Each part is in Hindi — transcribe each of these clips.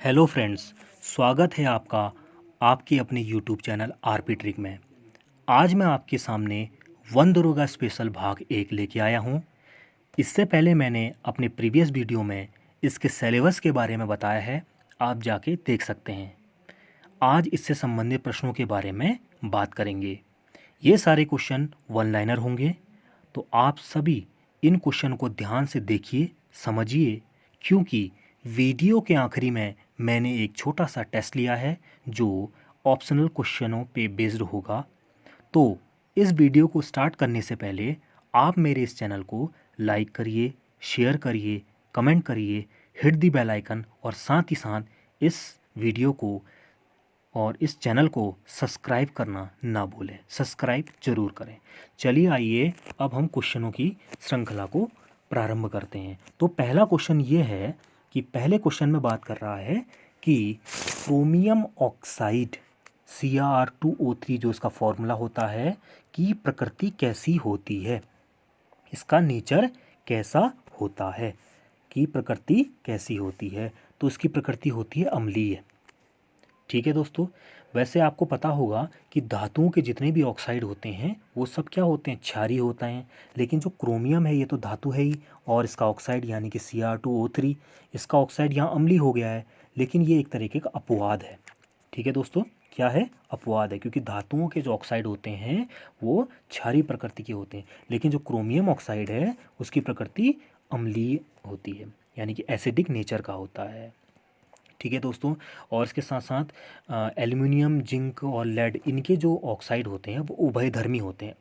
हेलो फ्रेंड्स, स्वागत है आपका आपके अपने यूट्यूब चैनल आरपी ट्रिक में। आज मैं आपके सामने वन दरोगा स्पेशल भाग 1 लेके आया हूँ। इससे पहले मैंने अपने प्रीवियस वीडियो में इसके सिलेबस के बारे में बताया है, आप जाके देख सकते हैं। आज इससे संबंधित प्रश्नों के बारे में बात करेंगे। ये सारे क्वेश्चन वन लाइनर होंगे, तो आप सभी इन क्वेश्चन को ध्यान से देखिए, समझिए, क्योंकि वीडियो के आखिरी में मैंने एक छोटा सा टेस्ट लिया है जो ऑप्शनल क्वेश्चनों पे बेस्ड होगा। तो इस वीडियो को स्टार्ट करने से पहले आप मेरे इस चैनल को लाइक करिए, शेयर करिए, कमेंट करिए, हिट द बेल आइकन और साथ ही साथ इस वीडियो को और इस चैनल को सब्सक्राइब करना ना भूलें। सब्सक्राइब जरूर करें। चलिए आइए अब हम क्वेश्चनों की श्रृंखला को प्रारंभ करते हैं। तो पहला क्वेश्चन ये है कि पहले क्वेश्चन में बात कर रहा है कि क्रोमियम ऑक्साइड Cr2O3 जो इसका फॉर्मूला होता है की प्रकृति कैसी होती है, इसका नेचर कैसा होता है, की प्रकृति कैसी होती है। तो इसकी प्रकृति होती है अम्लीय। ठीक है दोस्तों, वैसे आपको पता होगा कि धातुओं के जितने भी ऑक्साइड होते हैं वो सब क्या होते हैं, क्षारीय होता है। लेकिन जो क्रोमियम है ये तो धातु है ही, और इसका ऑक्साइड यानी कि Cr2O3, इसका ऑक्साइड यहाँ अम्लीय हो गया है। लेकिन ये एक तरीके का अपवाद है। ठीक है दोस्तों, क्या है, अपवाद है, क्योंकि धातुओं के जो ऑक्साइड होते हैं वो क्षारीय प्रकृति के होते हैं। लेकिन जो क्रोमियम ऑक्साइड है उसकी प्रकृति अम्लीय होती है, यानी कि एसिडिक नेचर का होता है। ठीक है दोस्तों, और इसके साथ साथ एल्युमिनियम, जिंक और लेड, इनके जो ऑक्साइड होते हैं वो उभयधर्मी होते हैं।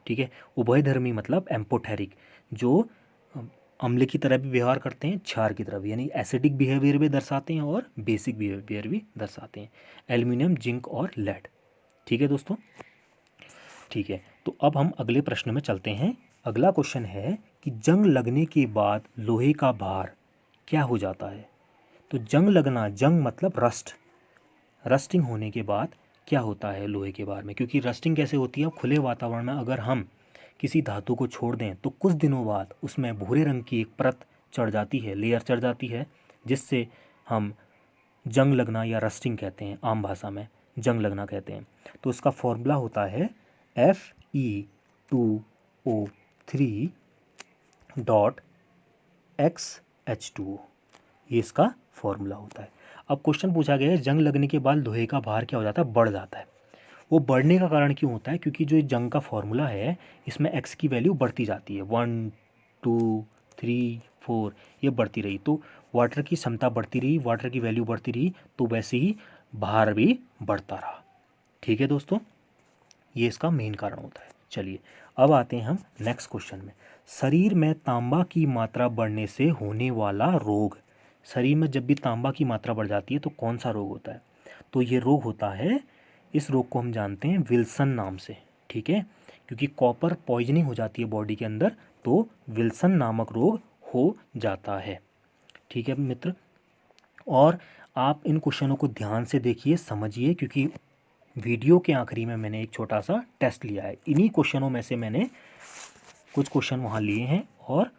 ठीक है, उभयधर्मी मतलब एम्पोटेरिक, जो अम्ल की तरह भी व्यवहार करते हैं, क्षार की तरह भी, यानी एसिडिक बिहेवियर भी दर्शाते हैं और बेसिक बिहेवियर भी दर्शाते हैं, एल्युमिनियम, जिंक और लेड। ठीक है दोस्तों, ठीक है। तो अब हम अगले प्रश्न में चलते हैं। अगला क्वेश्चन है कि जंग लगने के बाद लोहे का भार क्या हो जाता है। तो जंग लगना, जंग मतलब रस्ट, रस्टिंग होने के बाद क्या होता है लोहे के बार में, क्योंकि रस्टिंग कैसे होती है, खुले वातावरण में अगर हम किसी धातु को छोड़ दें तो कुछ दिनों बाद उसमें भूरे रंग की एक परत चढ़ जाती है, लेयर चढ़ जाती है, जिससे हम जंग लगना या रस्टिंग कहते हैं, आम भाषा में जंग लगना कहते हैं। तो उसका फॉर्मूला होता है Fe2O3.XH2O, ये इसका फॉर्मूला होता है। अब क्वेश्चन पूछा गया है जंग लगने के बाद लोहे का भार क्या हो जाता है, बढ़ जाता है। वो बढ़ने का कारण क्यों होता है, क्योंकि जो जंग का फॉर्मूला है इसमें एक्स की वैल्यू बढ़ती जाती है, 1 2 3 4, ये बढ़ती रही तो वाटर की क्षमता बढ़ती रही, वाटर की वैल्यू बढ़ती रही, तो वैसे ही भार भी बढ़ता रहा। ठीक है दोस्तों, ये इसका मेन कारण होता है। चलिए अब आते हैं हम नेक्स्ट क्वेश्चन में। शरीर में तांबा की मात्रा बढ़ने से होने वाला रोग, शरीर में जब भी तांबा की मात्रा बढ़ जाती है तो कौन सा रोग होता है, तो ये रोग होता है, इस रोग को हम जानते हैं विल्सन नाम से। ठीक है, क्योंकि कॉपर पॉइजनिंग हो जाती है बॉडी के अंदर, तो विल्सन नामक रोग हो जाता है। ठीक है मित्र, और आप इन क्वेश्चनों को ध्यान से देखिए, समझिए, क्योंकि वीडियो के आखिरी में मैंने एक छोटा सा टेस्ट लिया है। इन्हीं क्वेश्चनों में से मैंने कुछ क्वेश्चन वहाँ लिए हैं और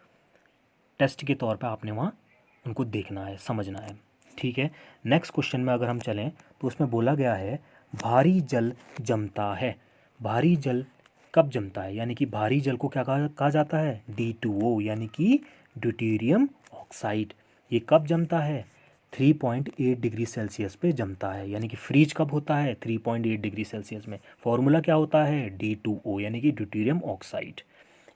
टेस्ट के तौर पे आपने वहाँ उनको देखना है, समझना है। ठीक है, नेक्स्ट क्वेश्चन में अगर हम चलें तो उसमें बोला गया है भारी जल जमता है। भारी जल कब जमता है, यानी कि भारी जल को क्या कहा जाता है, D2O, यानी कि ड्यूटेरियम ऑक्साइड। ये कब जमता है, 3.8 डिग्री सेल्सियस पे जमता है, यानी कि फ्रीज कब होता है, 3.8 डिग्री सेल्सियस में। फॉर्मूला क्या होता है, D2O, यानी कि ड्यूटेरियम ऑक्साइड,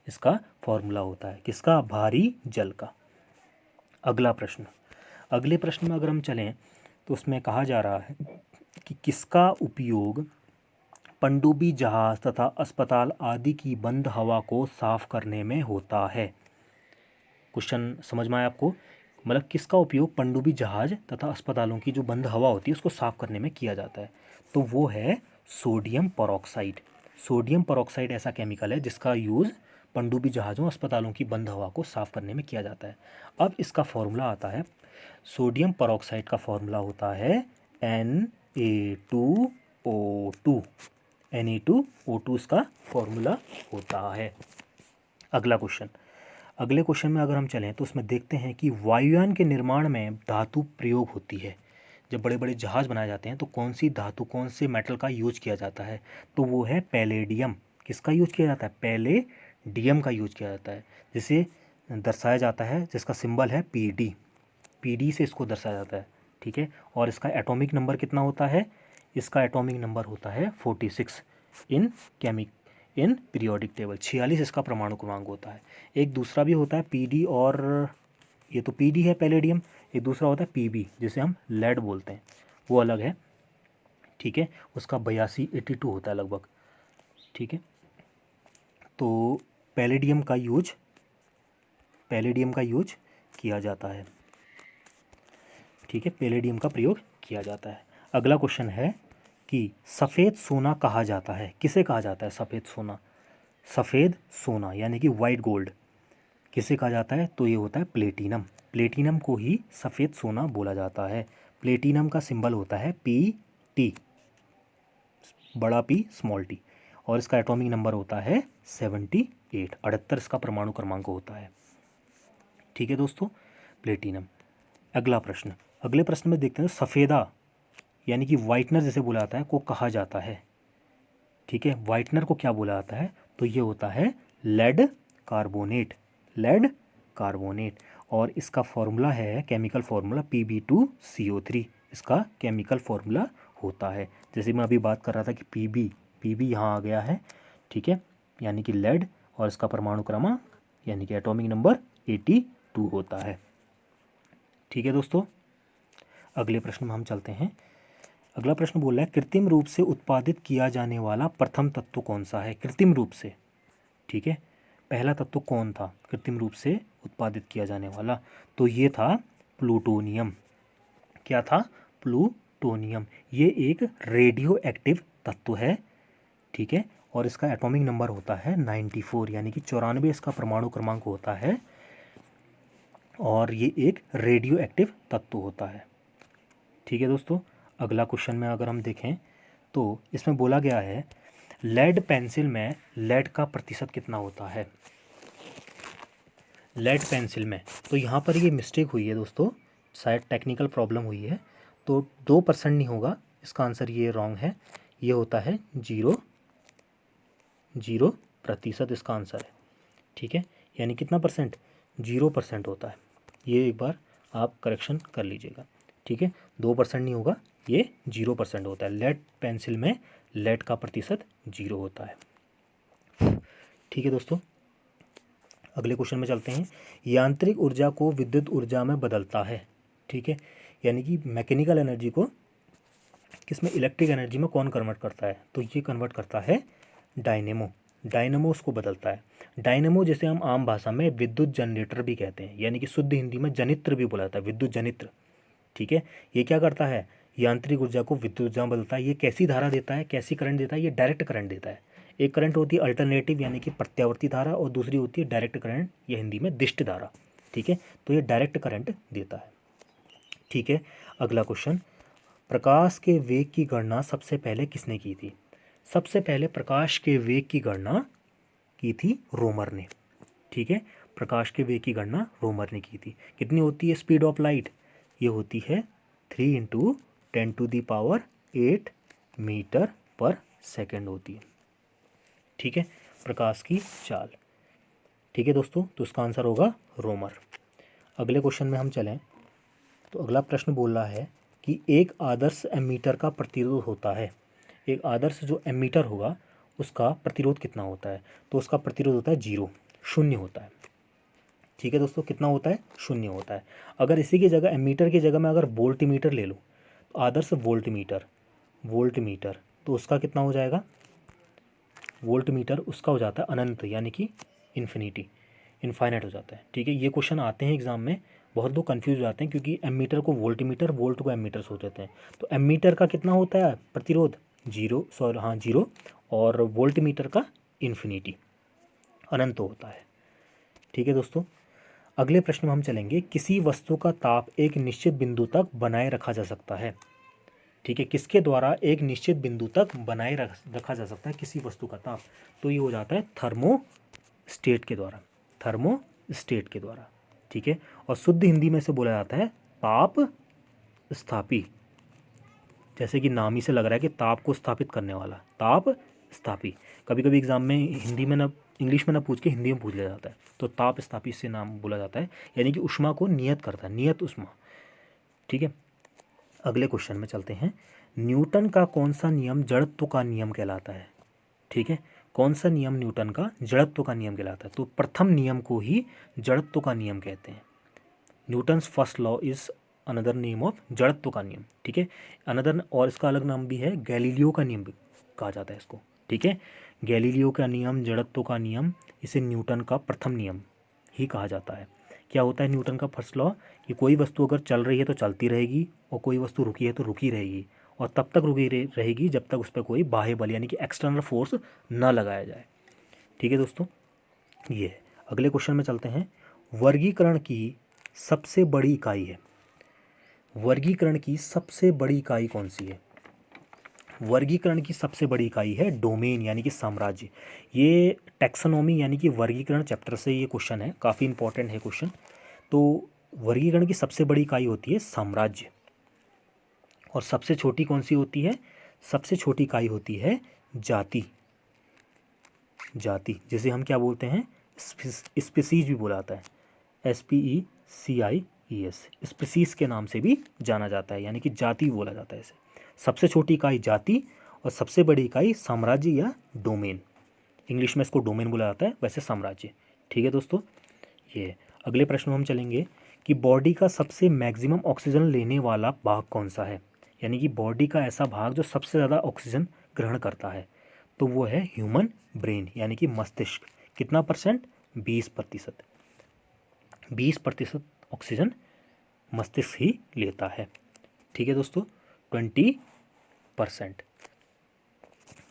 इसका फॉर्मूला होता है, किसका, भारी जल का। अगला प्रश्न, अगले प्रश्न में अगर हम चलें तो उसमें कहा जा रहा है कि किसका उपयोग पनडुब्बी जहाज तथा अस्पताल आदि की बंद हवा को साफ करने में होता है। क्वेश्चन समझ में आया आपको, मतलब किसका उपयोग पनडुब्बी जहाज तथा अस्पतालों की जो बंद हवा होती है उसको साफ करने में किया जाता है, तो वो है सोडियम परऑक्साइड। सोडियम परऑक्साइड ऐसा केमिकल है जिसका यूज़ पनडुब्बी जहाज़ों, अस्पतालों की बंद हवा को साफ करने में किया जाता है। अब इसका फॉर्मूला आता है, सोडियम परऑक्साइड का फॉर्मूला होता है Na2O2, Na2O2 इसका फॉर्मूला होता है। अगला क्वेश्चन, अगले क्वेश्चन में अगर हम चलें तो उसमें देखते हैं कि वायुयान के निर्माण में धातु प्रयोग होती है। जब बड़े बड़े जहाज़ बनाए जाते हैं तो कौन सी धातु, कौन से मेटल का यूज किया जाता है, तो वो है पैलेडियम। किसका यूज किया जाता है? पैलेडियम का यूज किया जाता है, जिसे दर्शाया जाता है, जिसका सिंबल है Pd। Pd से इसको दर्शाया जाता है, ठीक है। और इसका एटॉमिक नंबर कितना होता है? इसका एटॉमिक नंबर होता है 46 इन पीरियोडिक टेबल। 46 इसका परमाणु क्रमांक होता है। एक दूसरा भी होता है Pd, और ये तो Pd है पैलेडियम, एक दूसरा होता है Pb जिसे हम लेड बोलते हैं, वो अलग है, ठीक है। उसका 82 होता है लगभग, ठीक है। तो पैलेडियम का यूज किया जाता है, ठीक है, पैलेडियम का प्रयोग किया जाता है। अगला क्वेश्चन है कि सफ़ेद सोना कहा जाता है, किसे कहा जाता है सफ़ेद सोना? सफ़ेद सोना यानी कि वाइट गोल्ड किसे कहा जाता है? तो ये होता है प्लेटिनम। प्लेटिनम को ही सफ़ेद सोना बोला जाता है। प्लेटिनम का सिंबल होता है Pt, बड़ा P स्मॉल t, और इसका एटॉमिक नंबर होता है 78, 78 इसका परमाणु क्रमांक होता है, ठीक है दोस्तों, प्लेटिनम। अगले प्रश्न में देखते हैं, सफ़ेदा यानी कि वाइटनर जिसे बोला जाता है को कहा जाता है, ठीक है। वाइटनर को क्या बोला जाता है? तो ये होता है लेड कार्बोनेट, और इसका फॉर्मूला है, केमिकल फॉर्मूला Pb2CO3 इसका केमिकल फॉर्मूला होता है। जैसे मैं अभी बात कर रहा था कि Pb यहाँ आ गया है, ठीक है, यानी कि लेड, और इसका परमाणु क्रमांक यानी कि एटॉमिक नंबर 82 होता है, ठीक है दोस्तों। अगले प्रश्न में हम चलते हैं। अगला प्रश्न बोल रहा है, कृत्रिम रूप से उत्पादित किया जाने वाला प्रथम तत्व कौन सा है? कृत्रिम रूप से, ठीक है, पहला तत्व कौन था कृत्रिम रूप से उत्पादित किया जाने वाला? तो ये था प्लूटोनियम। क्या था? प्लूटोनियम। ये एक रेडियो एक्टिव तत्व है, ठीक है, और इसका एटॉमिक नंबर होता है 94 यानी कि 94 इसका परमाणु क्रमांक होता है, और ये एक रेडियो एक्टिव तत्व होता है, ठीक है दोस्तों। अगला क्वेश्चन में अगर हम देखें तो इसमें बोला गया है लेड पेंसिल में लेड का प्रतिशत कितना होता है? लेड पेंसिल में, तो यहाँ पर ये मिस्टेक हुई है दोस्तों, शायद टेक्निकल प्रॉब्लम हुई है, तो 2% नहीं होगा, इसका आंसर ये रॉन्ग है, ये होता है 0% इसका आंसर है, ठीक है। यानी कितना परसेंट? 0% होता है। ये एक बार आप करेक्शन कर लीजिएगा, ठीक है। 2% नहीं होगा, ये 0% होता है। लेड पेंसिल में लेड का प्रतिशत 0 होता है, ठीक है दोस्तों। अगले क्वेश्चन में चलते हैं। यांत्रिक ऊर्जा को विद्युत ऊर्जा में बदलता है, ठीक है, यानी कि मैकेनिकल एनर्जी को किसमें? इलेक्ट्रिक एनर्जी में कौन कन्वर्ट करता है? तो ये कन्वर्ट करता है डायनेमो उसको बदलता है। डायनेमो जिसे हम आम भाषा में विद्युत जनरेटर भी कहते हैं, यानी कि शुद्ध हिंदी में जनित्र भी बोला जाता है, विद्युत जनित्र, ठीक है। ये क्या करता है? यांत्रिक ऊर्जा को विद्युत ऊर्जा में बदलता है। ये कैसी धारा देता है, कैसी करंट देता है? ये डायरेक्ट करंट देता है। एक करंट होती है अल्टरनेटिव यानी कि प्रत्यावर्ती धारा, और दूसरी होती है डायरेक्ट करंट या हिंदी में दिष्ट धारा, ठीक है। तो ये डायरेक्ट करंट देता है, ठीक है। अगला क्वेश्चन, प्रकाश के वेग की गणना सबसे पहले किसने की थी? सबसे पहले प्रकाश के वेग की गणना की थी रोमर ने, ठीक है। प्रकाश के वेग की गणना रोमर ने की थी। कितनी होती है स्पीड ऑफ लाइट? ये होती है 3 × 10⁸ मीटर पर सेकेंड होती है, ठीक है, प्रकाश की चाल, ठीक है दोस्तों। तो इसका आंसर होगा रोमर। अगले क्वेश्चन में हम चलें तो अगला प्रश्न बोल रहा है कि एक आदर्श एमीटर का प्रतिरोध होता है। एक आदर्श जो एमीटर होगा उसका प्रतिरोध कितना होता है? तो उसका प्रतिरोध होता है 0, 0 होता है, ठीक है दोस्तों। कितना होता है? 0 होता है। अगर इसी की जगह एमीटर की जगह मैं अगर वोल्टमीटर ले लूँ, तो आदर्श वोल्टमीटर तो उसका कितना हो जाएगा? वोल्टमीटर उसका हो जाता है अनंत, यानी कि इन्फाइनाइट हो जाता है, ठीक है। ये क्वेश्चन आते हैं एग्जाम में, बहुत लोग कंफ्यूज हो जाते हैं क्योंकि एमीटर को वोल्टमीटर, वोल्ट को एमीटर सोच देते हैं। तो एमीटर का कितना होता है प्रतिरोध? 0, और वोल्टमीटर का इन्फिनिटी, अनंत होता है, ठीक है दोस्तों। अगले प्रश्न में हम चलेंगे, किसी वस्तु का ताप एक निश्चित बिंदु तक बनाए रखा जा सकता है, ठीक है। किसके द्वारा एक निश्चित बिंदु तक बनाए रखा जा सकता है किसी वस्तु का ताप? तो ये हो जाता है थर्मोस्टेट के द्वारा, ठीक है। और शुद्ध हिंदी में से बोला जाता है ताप स्थापी, जैसे कि नाम ही से लग रहा है कि ताप को स्थापित करने वाला, ताप स्थापी। कभी कभी एग्जाम में हिंदी में ना, इंग्लिश में ना पूछ के हिंदी में पूछ लिया जाता है, तो ताप स्थापी से नाम बोला जाता है, यानी कि ऊष्मा को नियत करता है, नियत ऊष्मा। ठीक है, अगले क्वेश्चन में चलते हैं। न्यूटन का कौन सा नियम जड़त्व का नियम कहलाता है? ठीक है, कौन सा नियम न्यूटन का जड़त्व का नियम कहलाता है? तो प्रथम नियम को ही जड़त्व का नियम कहते हैं। Newton's first law is another name of जड़त्व का नियम। ठीक है, अनदर, और इसका अलग नाम भी है, गैलीलियो का नियम भी कहा जाता है इसको। ठीक है, गैलीलियो का नियम, जड़त्व का नियम, इसे न्यूटन का प्रथम नियम ही कहा जाता है। क्या होता है न्यूटन का फर्स्ट लॉ? कि कोई वस्तु अगर चल रही है तो चलती रहेगी, और कोई वस्तु रुकी है तो रुकी रहेगी, और तब तक रुकी रहेगी जब तक उस पर कोई बाह्य बल यानी कि एक्सटर्नल फोर्स न लगाया जाए। ठीक है दोस्तों, ये है। अगले क्वेश्चन में चलते हैं। वर्गीकरण की सबसे बड़ी इकाई है, वर्गीकरण की सबसे बड़ी इकाई कौन सी है? वर्गीकरण की सबसे बड़ी इकाई है डोमेन यानी कि साम्राज्य। ये टैक्सोनॉमी यानी कि वर्गीकरण चैप्टर से ये क्वेश्चन है, काफ़ी इंपॉर्टेंट है क्वेश्चन। तो वर्गीकरण की सबसे बड़ी इकाई होती है साम्राज्य, और सबसे छोटी कौन सी होती है? सबसे छोटी इकाई होती है जाति। जाति जिसे हम क्या बोलते हैं? स्पीसीज भी बोला जाता है, SPECIES, स्पीसीज के नाम से भी जाना जाता है, यानी कि जाति बोला जाता है इसे। सबसे छोटी इकाई जाति और सबसे बड़ी इकाई साम्राज्य या डोमेन। इंग्लिश में इसको डोमेन बोला जाता है, वैसे साम्राज्य। ठीक है दोस्तों, ये अगले प्रश्न में हम चलेंगे कि बॉडी का सबसे मैक्सिमम ऑक्सीजन लेने वाला भाग कौन सा है? यानी कि बॉडी का ऐसा भाग जो सबसे ज़्यादा ऑक्सीजन ग्रहण करता है, तो वो है ह्यूमन ब्रेन यानी कि मस्तिष्क। कितना परसेंट? 20%। 20% ऑक्सीजन मस्तिष्क ही लेता है। ठीक है दोस्तों, 20%।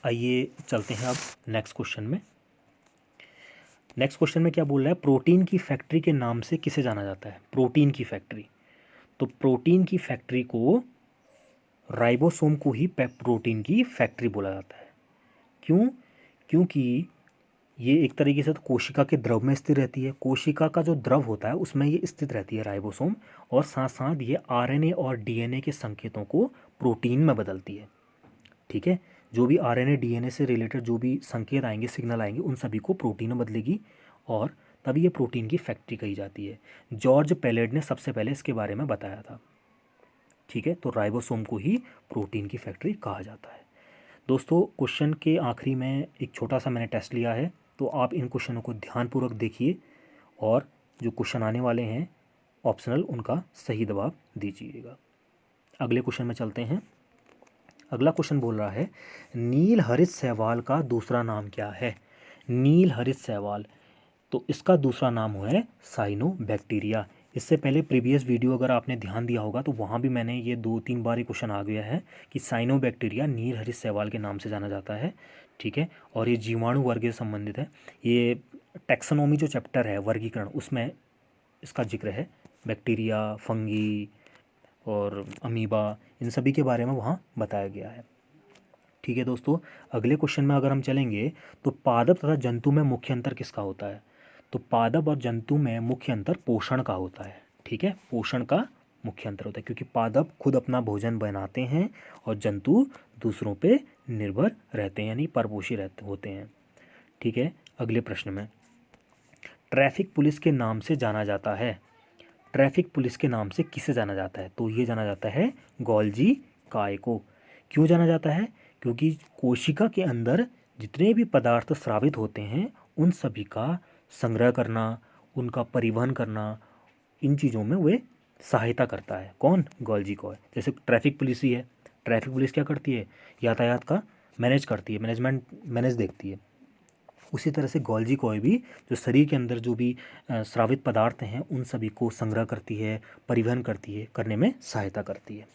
आइए चलते हैं अब नेक्स्ट क्वेश्चन में। नेक्स्ट क्वेश्चन में क्या बोल रहा है? प्रोटीन की फैक्ट्री के नाम से किसे जाना जाता है? प्रोटीन की फैक्ट्री, तो प्रोटीन की फैक्ट्री को, राइबोसोम को ही प्रोटीन की फैक्ट्री बोला जाता है। क्यों? क्योंकि ये एक तरीके से तो कोशिका के द्रव में स्थित रहती है, कोशिका का जो द्रव होता है उसमें ये स्थित रहती है राइबोसोम, और साथ साथ ये आरएनए और डीएनए के संकेतों को प्रोटीन में बदलती है। ठीक है, जो भी आरएनए डीएनए से रिलेटेड जो भी संकेत आएंगे, सिग्नल आएंगे, उन सभी को प्रोटीन में बदलेगी, और तभी ये प्रोटीन की फैक्ट्री कही जाती है। जॉर्ज पेलेट ने सबसे पहले इसके बारे में बताया था। ठीक है, तो राइबोसोम को ही प्रोटीन की फैक्ट्री कहा जाता है। दोस्तों, क्वेश्चन के आखिरी में एक छोटा सा मैंने टेस्ट लिया है, तो आप इन क्वेश्चनों को ध्यानपूर्वक देखिए, और जो क्वेश्चन आने वाले हैं ऑप्शनल, उनका सही जवाब दीजिएगा। अगले क्वेश्चन में चलते हैं। अगला क्वेश्चन बोल रहा है, नील हरित शैवाल का दूसरा नाम क्या है? नील हरित शैवाल, तो इसका दूसरा नाम है साइनोबैक्टीरिया। इससे पहले प्रीवियस वीडियो अगर आपने ध्यान दिया होगा तो वहाँ भी मैंने ये 2-3 बार ये क्वेश्चन आ गया है कि साइनोबैक्टीरिया नील हरित शैवाल के नाम से जाना जाता है। ठीक है, और ये जीवाणु वर्ग से संबंधित है। ये टैक्सोनॉमी जो चैप्टर है, वर्गीकरण, उसमें इसका जिक्र है। बैक्टीरिया, फंगी और अमीबा, इन सभी के बारे में वहाँ बताया गया है। ठीक है दोस्तों, अगले क्वेश्चन में अगर हम चलेंगे तो पादप तथा जंतु में मुख्य अंतर किसका होता है? तो पादप और जंतु में मुख्य अंतर पोषण का होता है। ठीक है, पोषण का मुख्य अंतर होता है, क्योंकि पादप खुद अपना भोजन बनाते हैं और जंतु दूसरों पे निर्भर रहते हैं, यानी परपोषी रहते होते हैं। ठीक है, अगले प्रश्न में, ट्रैफिक पुलिस के नाम से जाना जाता है, ट्रैफिक पुलिस के नाम से किसे जाना जाता है? तो ये जाना जाता है गॉल्जी काय को। क्यों जाना जाता है? क्योंकि कोशिका के अंदर जितने भी पदार्थ स्रावित होते हैं उन सभी का संग्रह करना, उनका परिवहन करना, इन चीज़ों में वे सहायता करता है। कौन? Golgi coy. जैसे ट्रैफिक पुलिस ही है, ट्रैफिक पुलिस क्या करती है? यातायात का मैनेज करती है, मैनेज देखती है। उसी तरह से गॉल्जी कॉय भी जो शरीर के अंदर जो भी स्रावित पदार्थ हैं उन सभी को संग्रह करती है, परिवहन करती है, करने में सहायता करती है।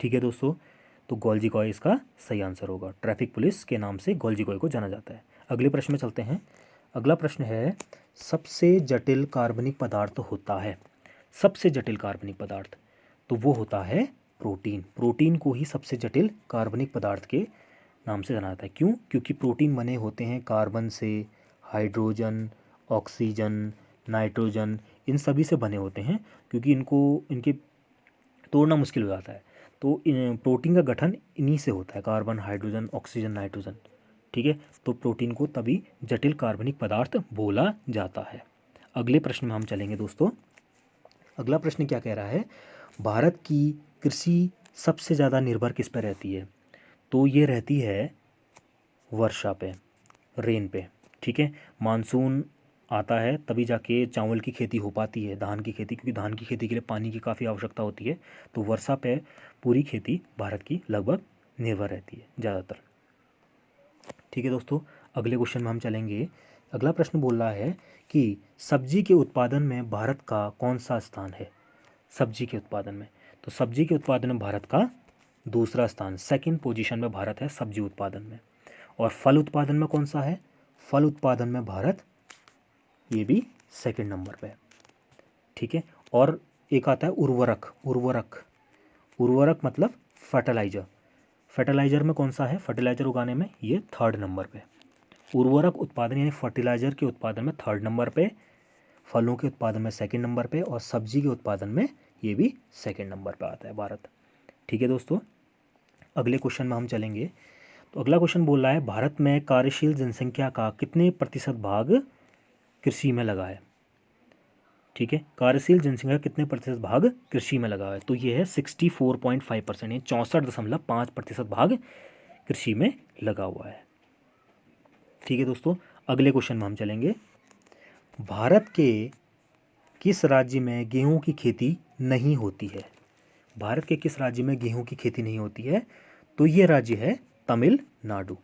ठीक है दोस्तों, तो गॉल्जी कॉय इसका सही आंसर होगा। ट्रैफिक पुलिस के नाम से गॉल्जी कॉय को जाना जाता है। अगले प्रश्न में चलते हैं। अगला प्रश्न है, सबसे जटिल कार्बनिक पदार्थ होता है, सबसे जटिल कार्बनिक पदार्थ, तो वो होता है प्रोटीन। प्रोटीन को ही सबसे जटिल कार्बनिक पदार्थ के नाम से जाना जाता है। क्यों? क्योंकि प्रोटीन बने होते हैं कार्बन से, हाइड्रोजन, ऑक्सीजन, नाइट्रोजन, इन सभी से बने होते हैं, क्योंकि इनके तोड़ना मुश्किल हो जाता है। तो प्रोटीन का गठन इन्हीं से होता है, कार्बन, हाइड्रोजन, ऑक्सीजन, नाइट्रोजन। ठीक है, तो प्रोटीन को तभी जटिल कार्बनिक पदार्थ बोला जाता है। अगले प्रश्न में हम चलेंगे दोस्तों। अगला प्रश्न क्या कह रहा है, भारत की कृषि सबसे ज़्यादा निर्भर किस पर रहती है? तो ये रहती है वर्षा पे, रेन पे। ठीक है, मानसून आता है तभी जाके चावल की खेती हो पाती है, धान की खेती, क्योंकि धान की खेती के लिए पानी की काफ़ी आवश्यकता होती है। तो वर्षा पे पूरी खेती भारत की लगभग निर्भर रहती है ज़्यादातर। ठीक है दोस्तों, अगले क्वेश्चन में हम चलेंगे। अगला प्रश्न बोल रहा है कि सब्जी के उत्पादन में भारत का कौन सा स्थान है? सब्जी के उत्पादन में, तो सब्जी के उत्पादन में भारत का दूसरा स्थान, सेकंड पोजीशन में भारत है सब्जी उत्पादन में। और फल उत्पादन में कौन सा है? फल उत्पादन में भारत ये भी सेकंड नंबर पे है। ठीक है, और एक आता है उर्वरक। उर्वरक, उर्वरक मतलब फर्टिलाइजर। फर्टिलाइजर में कौन सा है? फर्टिलाइजर उगाने में ये थर्ड नंबर पे। उर्वरक उत्पादन यानी फर्टिलाइजर के उत्पादन में थर्ड नंबर पे, फलों के उत्पादन में सेकंड नंबर पे, और सब्जी के उत्पादन में ये भी सेकंड नंबर पे आता है भारत। ठीक है दोस्तों, अगले क्वेश्चन में हम चलेंगे। तो अगला क्वेश्चन बोल रहा है, भारत में कार्यशील जनसंख्या का कितने प्रतिशत भाग कृषि में लगा है? ठीक है, कार्यशील जनसंख्या कितने प्रतिशत भाग कृषि में लगा है? तो ये है 64.5%, 64.5% भाग कृषि में लगा हुआ है। ठीक है दोस्तों, अगले क्वेश्चन में हम चलेंगे। भारत के किस राज्य में गेहूं की खेती नहीं होती है? भारत के किस राज्य में गेहूं की खेती नहीं होती है? तो ये राज्य है तमिलनाडु।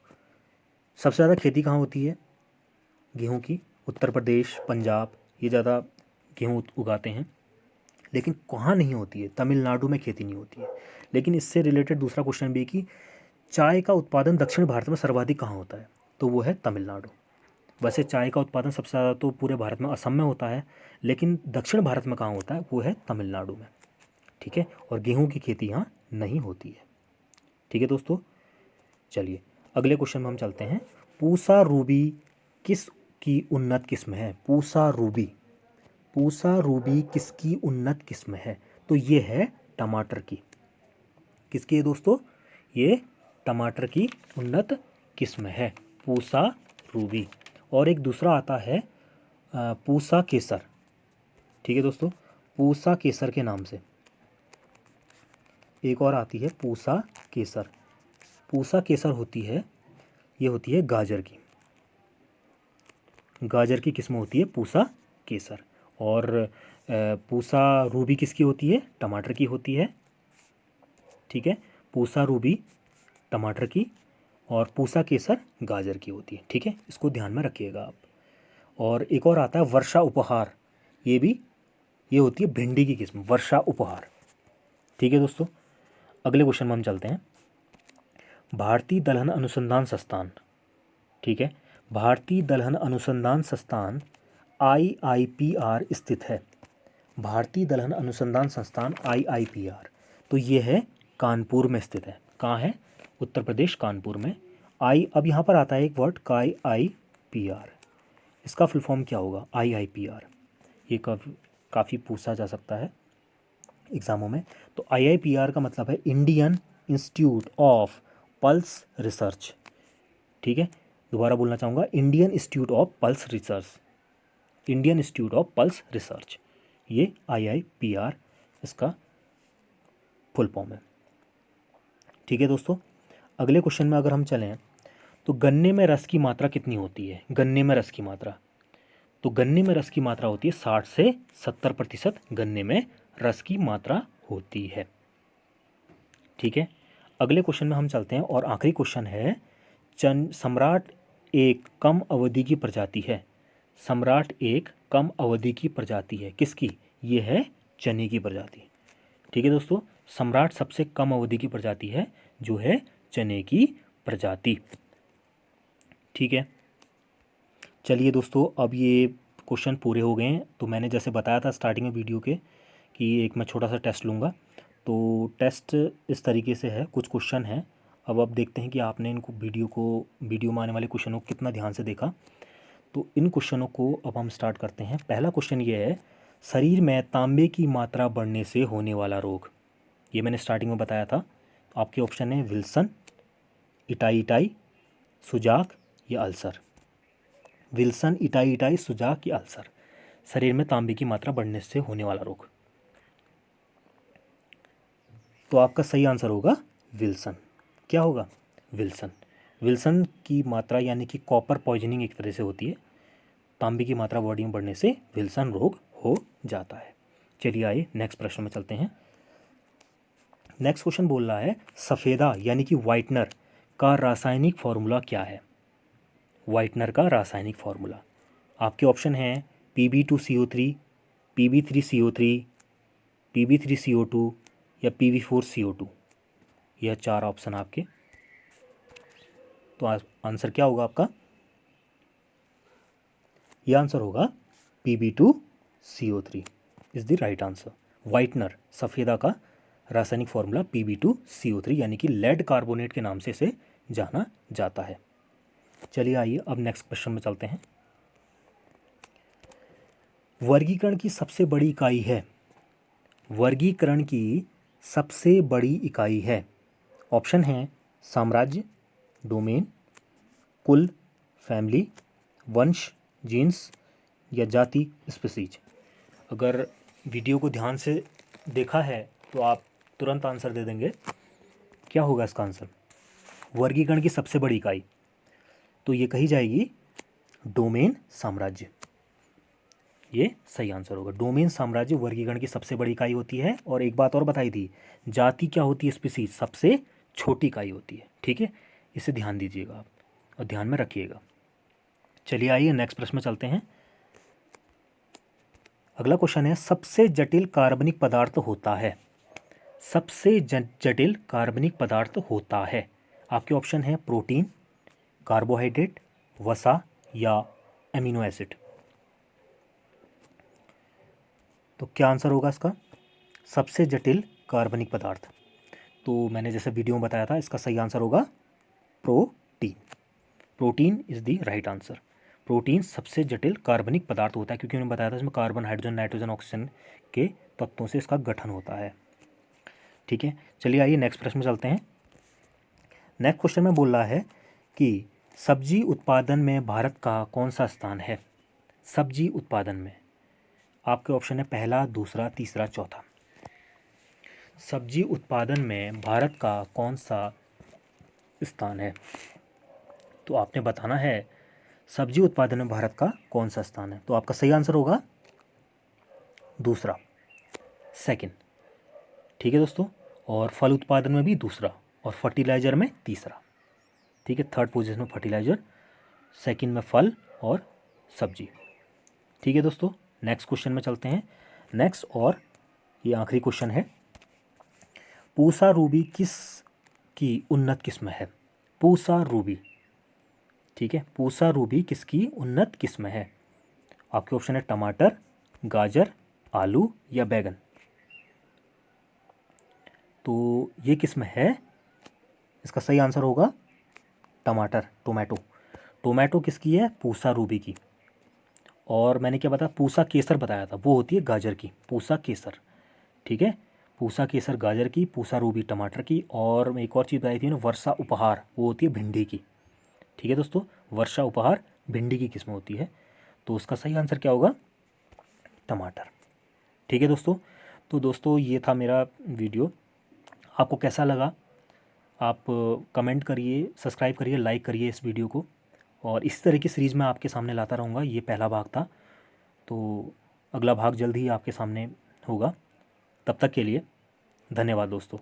सबसे ज़्यादा खेती कहाँ होती है गेहूं की? उत्तर प्रदेश, पंजाब, ये ज़्यादा गेहूं उगाते हैं। लेकिन कहाँ नहीं होती है? तमिलनाडु में खेती नहीं होती है। लेकिन इससे रिलेटेड दूसरा क्वेश्चन भी है कि चाय का उत्पादन दक्षिण भारत में सर्वाधिक कहाँ होता है? तो वो है तमिलनाडु। वैसे चाय का उत्पादन सबसे ज़्यादा तो पूरे भारत में असम में होता है, लेकिन दक्षिण भारत में कहाँ होता है? वो है तमिलनाडु में। ठीक है, और गेहूं की खेती यहाँ नहीं होती है। ठीक है दोस्तों, चलिए अगले क्वेश्चन में हम चलते हैं। पूसा रूबी किस की उन्नत किस्म है? पूसा रूबी, पूसा रूबी किसकी उन्नत किस्म है? तो ये है टमाटर की। किसकी है दोस्तों? ये टमाटर की उन्नत किस्म है, पूसा रूबी। और एक दूसरा आता है पूसा केसर। ठीक है दोस्तों, पूसा केसर के नाम से एक और आती है पूसा केसर। पूसा केसर होती है, ये होती है गाजर की, गाजर की किस्म होती है पूसा केसर। और पूसा रूबी किसकी होती है? टमाटर की होती है। ठीक है, पूसा रूबी टमाटर की और पूसा केसर गाजर की होती है। ठीक है, इसको ध्यान में रखिएगा आप। और एक और आता है वर्षा उपहार, ये होती है भिंडी की किस्म, वर्षा उपहार। ठीक है दोस्तों, अगले क्वेश्चन में हम चलते हैं। भारतीय दलहन अनुसंधान संस्थान, ठीक है, भारतीय दलहन अनुसंधान संस्थान IIPR स्थित है। भारतीय दलहन अनुसंधान संस्थान IIPR, तो ये है कानपुर में स्थित है। कहाँ है? उत्तर प्रदेश, कानपुर में। अब यहाँ पर आता है एक वर्ड IIPR, इसका फुल फॉर्म क्या होगा? IIPR, ये काफ़ी पूछा जा सकता है एग्ज़ामों में। तो IIPR का मतलब है Indian institute of pulse research. ठीक है, दोबारा बोलना चाहूँगा, Indian institute of pulse research, Indian institute of pulse research, ये IIPR इसका फुल फॉर्म है। ठीक है दोस्तों, अगले क्वेश्चन में अगर हम चलें तो गन्ने में रस की मात्रा कितनी होती है? गन्ने में रस की मात्रा, तो गन्ने में रस की मात्रा होती है 60 से 70% गन्ने में रस की मात्रा होती है। ठीक है, अगले क्वेश्चन में हम चलते हैं और आखिरी क्वेश्चन है, सम्राट एक कम अवधि की प्रजाति है। सम्राट एक कम अवधि की प्रजाति है, किसकी? ये है चने की प्रजाति। ठीक है दोस्तों, सम्राट सबसे कम अवधि की प्रजाति है, जो है चने की प्रजाति। ठीक है, चलिए दोस्तों, अब ये क्वेश्चन पूरे हो गए हैं। तो मैंने जैसे बताया था स्टार्टिंग में वीडियो के कि एक मैं छोटा सा टेस्ट लूँगा। तो टेस्ट इस तरीके से है, कुछ क्वेश्चन हैं। अब देखते हैं कि आपने इनको वीडियो में आने वाले क्वेश्चनों को कितना ध्यान से देखा। तो इन क्वेश्चनों को अब हम स्टार्ट करते हैं। पहला क्वेश्चन ये है, शरीर में तांबे की मात्रा बढ़ने से होने वाला रोग। ये मैंने स्टार्टिंग में बताया था। तो आपके ऑप्शन है विल्सन, इटाई, सुजाक या अल्सर। विल्सन, इटाई, सुजाक या अल्सर। शरीर में तांबे की मात्रा बढ़ने से होने वाला रोग। तो आपका सही आंसर होगा विल्सन। क्या होगा? विल्सन। विल्सन की मात्रा यानी कि कॉपर पॉइजनिंग एक तरह से होती है। तांबे की मात्रा बॉडी में बढ़ने से विल्सन रोग हो जाता है। चलिए आइए नेक्स्ट प्रश्न में चलते हैं। नेक्स्ट क्वेश्चन बोल रहा है सफ़ेदा यानी कि वाइटनर का रासायनिक फॉर्मूला क्या है? वाइटनर का रासायनिक फॉर्मूला। आपके ऑप्शन हैं Pb2CO3, Pb3CO3, Pb3CO2 या Pb4CO2। यह चार ऑप्शन आपके। तो आंसर क्या होगा आपका? यह आंसर होगा Pb2CO3 is the right answer. Whitener सफ़ेदा का रासायनिक फॉर्मूला Pb2CO3 यानी कि लेड कार्बोनेट के नाम से इसे जाना जाता है। चलिए आइए अब नेक्स्ट क्वेश्चन में चलते हैं। वर्गीकरण की सबसे बड़ी इकाई है। वर्गीकरण की सबसे बड़ी इकाई है। ऑप्शन हैं साम्राज्य, डोमेन, कुल, फैमिली, वंश, जीन्स या जाति, स्पीसीज। अगर वीडियो को ध्यान से देखा है तो आप तुरंत आंसर दे देंगे। क्या होगा इसका आंसर? वर्गीकरण की सबसे बड़ी इकाई तो ये कही जाएगी डोमेन, साम्राज्य। ये सही आंसर होगा। डोमेन, साम्राज्य वर्गीकरण की सबसे बड़ी इकाई होती है। और एक बात और बताई थी, जाति क्या होती है? स्पीसीज सबसे छोटी इकाई होती है। ठीक है, इसे ध्यान दीजिएगा आप और ध्यान में रखिएगा। चलिए आइए नेक्स्ट प्रश्न में चलते हैं। अगला क्वेश्चन है सबसे जटिल कार्बनिक पदार्थ होता है। सबसे जटिल कार्बनिक पदार्थ होता है। आपके ऑप्शन है प्रोटीन, कार्बोहाइड्रेट, वसा या एमिनो एसिड। तो क्या आंसर होगा इसका? सबसे जटिल कार्बनिक पदार्थ। तो मैंने जैसे वीडियो में बताया था, इसका सही आंसर होगा protein. Protein is the right answer. Protein सबसे जटिल कार्बनिक पदार्थ होता है, क्योंकि मैंने बताया था इसमें कार्बन, हाइड्रोजन, नाइट्रोजन, ऑक्सीजन के तत्वों से इसका गठन होता है। ठीक है, चलिए आइए नेक्स्ट प्रश्न में चलते हैं। नेक्स्ट क्वेश्चन में बोल रहा है कि सब्जी उत्पादन में भारत का कौन सा स्थान है? सब्जी उत्पादन में आपके ऑप्शन है पहला, दूसरा, तीसरा, चौथा। सब्जी उत्पादन में भारत का कौन सा स्थान है? तो आपने बताना है सब्जी उत्पादन में भारत का कौन सा स्थान है। तो आपका सही आंसर होगा दूसरा, सेकंड। ठीक है दोस्तों, और फल उत्पादन में भी दूसरा और फर्टिलाइज़र में तीसरा। ठीक है, थर्ड पोजीशन में फर्टिलाइज़र, सेकंड में फल और सब्जी। ठीक है दोस्तों, नेक्स्ट क्वेश्चन में चलते हैं। नेक्स्ट और ये आखिरी क्वेश्चन है, पूसा रूबी किस की उन्नत किस्म है? पूसा रूबी। ठीक है, पूसा रूबी किसकी उन्नत किस्म है? आपके ऑप्शन है टमाटर, गाजर, आलू या बैगन। तो ये किस्म है, इसका सही आंसर होगा टमाटर, टोमेटो। टोमेटो किसकी है? पूसा रूबी की। और मैंने क्या बताया? पूसा केसर बताया था, वो होती है गाजर की, पूसा केसर। ठीक है, पूसा केसर गाजर की, पूसा रूबी टमाटर की, और एक और चीज़ बताई थी ना, वर्षा उपहार, वो होती है भिंडी की। ठीक है दोस्तों, वर्षा उपहार भिंडी की किस्म होती है। तो उसका सही आंसर क्या होगा? टमाटर। ठीक है दोस्तों, तो दोस्तों ये था मेरा वीडियो। आपको कैसा लगा? आप कमेंट करिए, सब्सक्राइब करिए, लाइक करिए इस वीडियो को। और इस तरह की सीरीज़ मैं आपके सामने लाता रहूँगा। ये पहला भाग था, तो अगला भाग जल्द ही आपके सामने होगा। तब तक के लिए धन्यवाद दोस्तों।